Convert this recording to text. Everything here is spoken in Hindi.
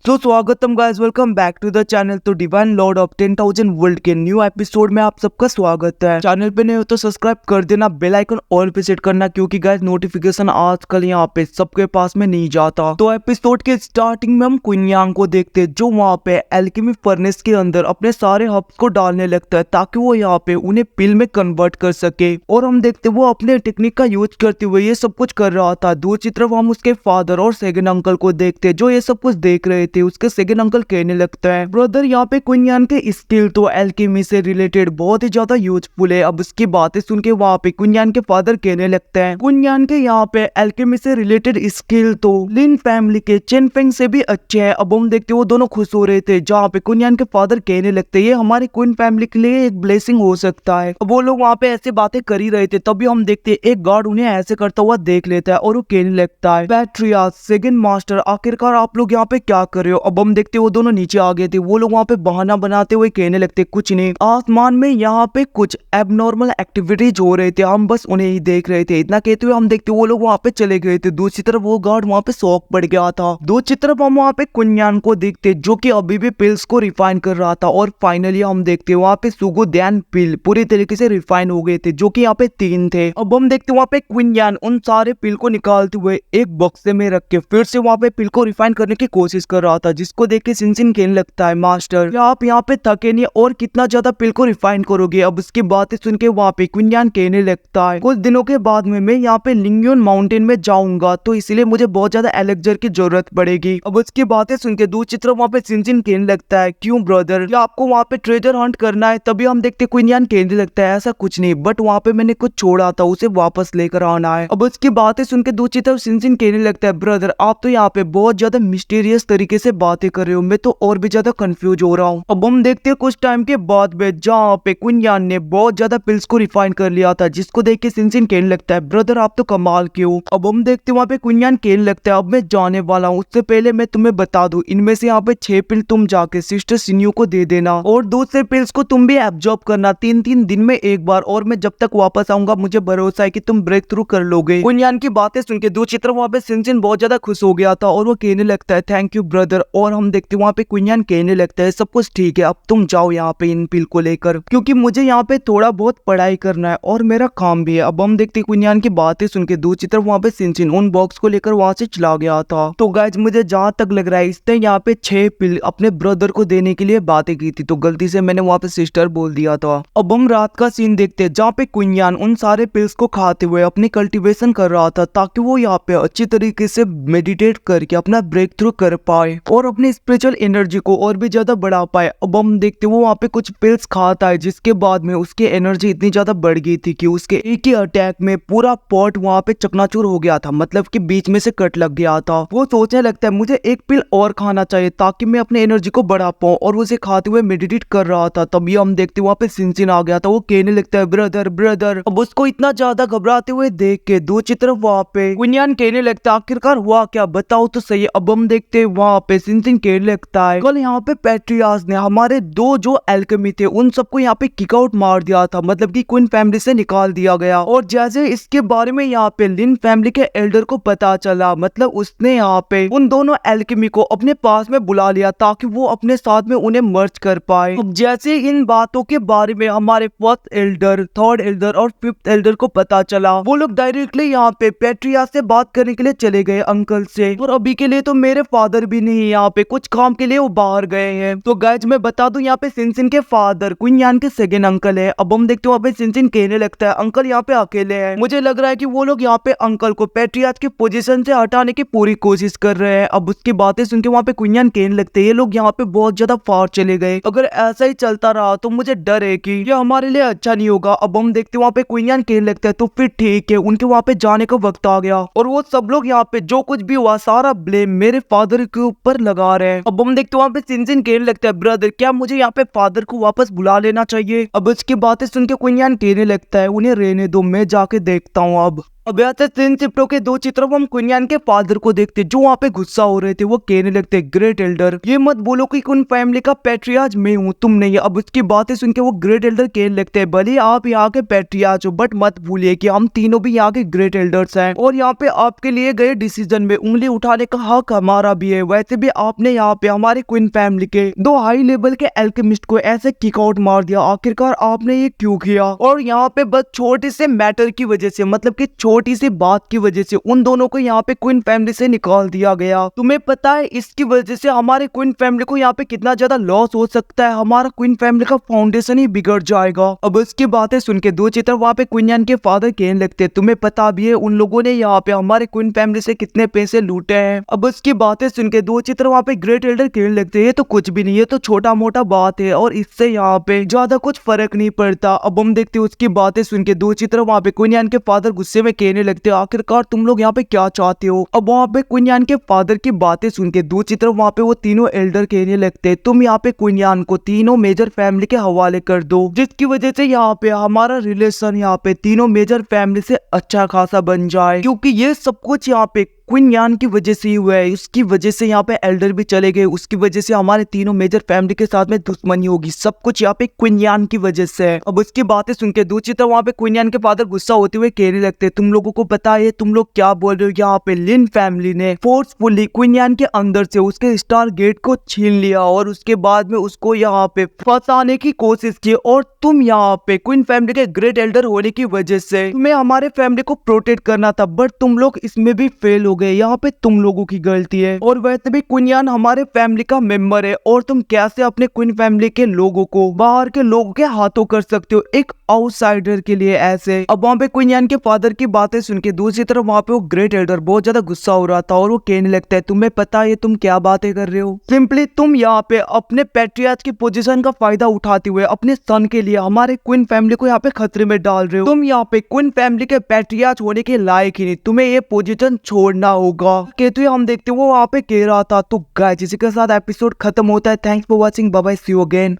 तो स्वागतम guys, welcome back to the channel. तो डिवाइन लॉर्ड ऑफ 10,000 वर्ल्ड के न्यू एपिसोड में आप सबका स्वागत है। चैनल पे नए हो तो सब्सक्राइब कर देना, बेल आइकन ऑल पे सेट करना, क्योंकि गाइस नोटिफिकेशन आजकल यहाँ पे सबके पास में नहीं जाता। तो एपिसोड के स्टार्टिंग में हम क्वीन यांग को देखते हैं, जो वहाँ पे एल्केमी फर्नेस के अंदर अपने सारे हब्स को डालने लगता है ताकि वो यहाँ पे उन्हें पिल में कन्वर्ट कर सके। और हम देखते वो अपने टेक्निक का यूज करते हुए ये सब कुछ कर रहा था। दूसरी तरफ हम उसके फादर और सेकंड अंकल को देखते जो ये सब कुछ देख रहे थे। उसके सेकंड अंकल कहने लगता है, ब्रदर यहाँ पे क्वीन यांग के स्किल तो एल्केमी से रिलेटेड बहुत ही ज्यादा यूजफुल है। अब उसकी बातें सुन के वहाँ पे क्वीन यांग के फादर कहने लगते हैं, क्वीन यांग के यहाँ पे एल्केमी से रिलेटेड स्किल तो लिन फैमिली के चेन फेंग से भी अच्छे हैं। अब हम देखते वो दोनों खुश हो रहे थे, जहाँ पे क्वीन यांग के फादर कहने लगते ये हमारी क्वीन फैमिली के लिए एक ब्लेसिंग हो सकता है। अब वो लोग वहाँ पे ऐसे बातें कर ही रहे थे, तभी हम देखते एक गार्ड उन्हें ऐसे करता हुआ देख लेता है और वो कहने लगता है, पैट्रिया सेकंड मास्टर आखिरकार आप लोग यहाँ पे क्या कर रहे हो। अब हम देखते वो दोनों नीचे आ गए थे। वो लोग वहाँ पे बहाना बनाते हुए कहने लगते कुछ नहीं, आसमान में यहाँ पे कुछ एबनॉर्मल एक्टिविटीज हो रहे थे, हम बस उन्हें ही देख रहे थे। इतना कहते हुए हम देखते वो लोग वहाँ पे चले गए थे। दूसरी तरफ वो गार्ड वहाँ पे शॉक पड़ गया था। दूसरी तरफ हम वहाँ पे क्वीन यांग को देखते जो कि अभी भी पिल्स को रिफाइन कर रहा था। और फाइनली हम देखते वहाँ पे सुगु ध्यान पिल पूरी तरीके से रिफाइन हो गए थे, जो कि यहाँ पे 3 थे। अब हम देखते वहाँ पे क्वीन यांग उन सारे पिल को निकालते हुए एक बक्से में रख के फिर से वहाँ पे पिल को रिफाइन करने की कोशिश कर रहा था, जिसको देख के सिनसिन कहने लगता है, मास्टर क्या आप यहाँ पे थके नहीं और कितना ज्यादा पिल को रिफाइन करोगे। अब उसकी बातें सुन के वहाँ पे क्वीन यांग कहने लगता है, कुछ दिनों के बाद में मैं यहाँ पे लिंगयुन माउंटेन में जाऊंगा, तो इसलिए मुझे बहुत ज्यादा एलेक्जर की जरूरत पड़ेगी। अब उसकी बातें सुन के दूसरी तरफ वहाँ पे सिनसिन कहने लगता है, क्यों ब्रदर, क्या आपको वहाँ पे ट्रेजर हंट करना है। तभी हम देखते क्वीन यांग कहने लगता है, ऐसा कुछ नहीं, बट वहाँ पे मैंने कुछ छोड़ा था, उसे वापस लेकर आना है। अब उसकी बातें सुन के दूसरी तरफ सिनसिन कहने लगता है, ब्रदर आप तो यहाँ पे बहुत ज्यादा मिस्टीरियस तरीके से बातें कर रहे हो, मैं तो और भी ज्यादा कंफ्यूज हो रहा हूँ। अब हम देखते हैं कुछ टाइम के बाद में जहाँ पे क्वीन यांग ने बहुत ज्यादा पिल्स को रिफाइन कर लिया था, जिसको देख के सिनसिन कहने लगता है, ब्रदर आप तो कमाल के हो। अब हम देखते हैं वहाँ पे क्वीन यांग कहने लगता है, अब मैं जाने वाला हूँ, उससे पहले मैं तुम्हें बता दूं, इनमें से यहाँ पे 6 पिल तुम जाके सिस्टर सिन्यू को दे देना और दूसरे पिल्स को तुम भी एब्जॉर्ब करना 3-3 दिन में एक बार, और मैं जब तक वापस आऊंगा मुझे भरोसा है कि तुम ब्रेक थ्रू कर लोगे। क्वीन यांग की बातें सुन के दूसरी तरफ वहाँ पे सिनसिन बहुत ज्यादा खुश हो गया था और वो कहने लगता है, थैंक यू ब्रदर। और हम देखते वहाँ पे क्वीन यांग कहने लगता है, सब कुछ ठीक है, अब तुम जाओ यहाँ पे इन पिल को लेकर, क्योंकि मुझे यहाँ पे थोड़ा बहुत पढ़ाई करना है और मेरा काम भी है। अब हम देखते क्वीन यांग की बातें सुन के दूसरी तरफ वहाँ पे सिनसिन उन बॉक्स को लेकर वहाँ से चला गया था। तो गाइस मुझे जहाँ तक लग रहा है इसने यहाँ पे 6 पिल अपने ब्रदर को देने के लिए बातें की थी, तो गलती से मैंने वहाँ पे सिस्टर बोल दिया था। अब हम रात का सीन देखते हैं जहाँ पे क्वीन यांग उन सारे पिल्स को खाते हुए अपनी कल्टीवेशन कर रहा था, ताकि वो यहाँ पे अच्छी तरीके से मेडिटेट करके अपना ब्रेक थ्रू कर पाए और अपनी स्पिरिचुअल एनर्जी को और भी ज्यादा बढ़ा पाए। अब हम देखते वो वहाँ पे कुछ पिल्स खाता है, जिसके बाद में उसकी एनर्जी इतनी ज्यादा बढ़ गई थी कि उसके एक ही अटैक में पूरा पॉट वहाँ पे चकनाचूर हो गया था, मतलब कि बीच में से कट लग गया था। वो सोचने लगता है मुझे एक पिल और खाना चाहिए ताकि मैं अपने एनर्जी को बढ़ा पाऊँ, और उसे खाते हुए मेडिटेट कर रहा था। तभी हम देखते वहाँ पे सिनसिन आ गया था। वो कहने लगता है, ब्रदर ब्रदर। अब उसको इतना ज्यादा घबराते हुए देख के दूसरी तरफ वहाँ पे क्वीन यांग कहने लगता है, आखिरकार हुआ क्या, बताओ तो सही। अब हम देखते वहाँ पे सिनसिन कहने लगता है, कल यहाँ पे पैट्रियास ने हमारे 2 जो एल्केमी थे उन सबको यहाँ पे किक आउट मार दिया था, मतलब कि क्वीन फैमिली से निकाल दिया गया। और जैसे इसके बारे में यहाँ पे लिन फैमिली के एल्डर को पता चला, मतलब उसने यहाँ पे उन दोनों एल्केमी को अपने पास में बुला लिया ताकि वो अपने साथ में उन्हें मर्ज कर पाए। अब जैसे इन बातों के बारे में हमारे फर्स्ट एल्डर, थर्ड एल्डर और फिफ्थ एल्डर को पता चला, वो लोग डायरेक्टली यहाँ पे पैट्रियास से बात करने के लिए चले गए अंकल से। और अभी के लिए तो मेरे फादर भी नहीं, यहाँ पे कुछ काम के लिए वो बाहर गए हैं। तो गाइस मैं बता दूं, यहाँ पे सिनसिन के फादर क्वीन यांग के सेकंड अंकल है। अब हम देखते हैं वहाँ पे सिनसिन कहने लगता है, अंकल यहाँ पे अकेले हैं, मुझे लग रहा है कि वो लोग यहाँ पे अंकल को पैट्रियास की पोजीशन से हटाने की पूरी कोशिश कर रहे हैं। अब उसकी बातें सुन के वहाँ पे क्वीन यांग कहने लगते हैं, ये लोग यहाँ पे बहुत ज्यादा फार चले गए, अगर ऐसा ही चलता रहा तो मुझे डर है कि ये हमारे लिए अच्छा नहीं होगा। अब हम देखते हैं वहाँ पे क्वीन यांग कहने लगता है, तो फिर ठीक है, उनके वहाँ पे जाने का वक्त आ गया और वो सब लोग यहाँ पे जो कुछ भी हुआ सारा ब्लेम मेरे फादर के ऊपर लगा रहे हैं। अब हम देखते हैं वहाँ पे सिनसिन कहने लगता है, ब्रदर क्या मुझे यहाँ पे फादर को वापस बुला लेना चाहिए। अब उसकी बातें सुन के क्वीन यांग कहने लगता है, उन्हें रहने दो, मैं जाके देखता हूँ अब। अब यहाँ से सीन शिफ्ट होके दो चित्रों में हम क्वीन के फादर को देखते जो वहाँ पे गुस्सा हो रहे थे। वो कहने लगते ग्रेट एल्डर ये मत बोलो कि उन फैमिली का पैट्रियार्च मैं हूँ तुम नहीं। अब उसकी बातें सुन के वो ग्रेट एल्डर कहने लगते हैं भले आप यहाँ के पैट्रियार्च हो बट मत भूलिए कि हम तीनों भी यहाँ के ग्रेट एल्डर्स हैं और यहाँ पे आपके लिए गए डिसीजन में उंगली उठाने का हक हमारा भी है। वैसे भी आपने यहाँ पे हमारे क्वीन फैमिली के दो हाई लेवल के एल्केमिस्ट को ऐसे किक आउट मार दिया। आखिरकार आपने ये क्यों किया? और यहाँ पे बस छोटे से मैटर की वजह से मतलब कि छोटी सी बात की वजह से उन दोनों को यहाँ पे क्वीन फैमिली से निकाल दिया गया। तुम्हें पता है इसकी वजह से हमारे क्वीन फैमिली को यहाँ पे कितना ज्यादा लॉस हो सकता है। हमारा क्वीन फैमिली का फाउंडेशन ही बिगड़ जाएगा। अब उसकी बातें सुन के दो चित्र वहाँ पे क्वीन के फादर कहने लगते तुम्हें पता भी है उन लोगों ने यहाँ पे हमारे क्वीन फैमिली से कितने पैसे लूटे हैं। अब उसकी बातें सुन के दो चित्र वहाँ पे ग्रेट एल्डर कहने लगते ये तो कुछ भी नहीं है तो छोटा मोटा बात है और इससे यहाँ पे ज्यादा कुछ फर्क नहीं पड़ता। अब हम देखते उसकी बातें सुन के दो चित्र वहाँ पे क्वीन के फादर गुस्से में कहने लगते आखिरकार तुम लोग यहाँ पे क्या चाहते हो? अब वहाँ पे क्वीन के फादर की बातें सुन के दो चित्र वहाँ पे वो तीनों एल्डर कहने लगते तुम यहाँ पे क्वीन को तीनों मेजर फैमिली के हवाले कर दो जिसकी वजह से यहाँ पे हमारा रिलेशन यहाँ पे तीनों मेजर फैमिली से अच्छा खासा बन जाए क्योंकि ये सब कुछ यहाँ पे क्वीन की वजह से ही हुआ है। उसकी वजह से यहाँ पे एल्डर भी चले गए, उसकी वजह से हमारे तीनों मेजर फैमिली के साथ में दुश्मनी होगी। सब कुछ यहाँ पे क्वीन की वजह से है। अब उसकी बातें सुन के दो चित्र वहाँ पे क्वीन के फादर गुस्सा होते हुए कहने लगते तुम लोगों को पता है तुम लोग क्या बोल रहे हो? यहाँ पे लिन फैमिली ने फोर्सफुली क्वीन के अंदर से उसके स्टार गेट को छीन लिया और उसके बाद में उसको यहाँ पे फंसाने की कोशिश की और तुम यहाँ पे क्वीन फैमिली के ग्रेट एल्डर होने की वजह से तुम्हें हमारे फैमिली को प्रोटेक्ट करना था बट तुम लोग इसमें भी फेल हो गए। यहाँ पे तुम लोगों की गलती है और वैसे भी क्वीन हमारे फैमिली का मेंबर है और तुम कैसे अपने क्वीन फैमिली के लोगों को बाहर के लोगों के हाथों कर सकते हो एक आउटसाइडर के लिए ऐसे। अब वहाँ पे क्वीन के फादर की बातें सुन के दूसरी तरफ वहाँ पे वो ग्रेट एल्डर बहुत ज्यादा गुस्सा हो रहा था और वो कहने लगता है तुम्हें पता है तुम क्या बातें कर रहे हो? सिंपली तुम यहाँ पे अपने पैट्रियार्च की पोजीशन का फायदा उठाते हुए अपने सन के लिए हमारे क्वीन फैमिली को यहाँ पे खतरे में डाल रहे हो। तुम यहाँ पे क्वीन फैमिली के पैट्रियार्च होने के लायक ही नहीं, तुम्हें ये पोजीशन छोड़ना होगा। कहते हुए हम देखते वो वहाँ पे कह रहा था। तो गाइस इसी के साथ एपिसोड खत्म होता है। Thanks for watching, bye bye, see you again.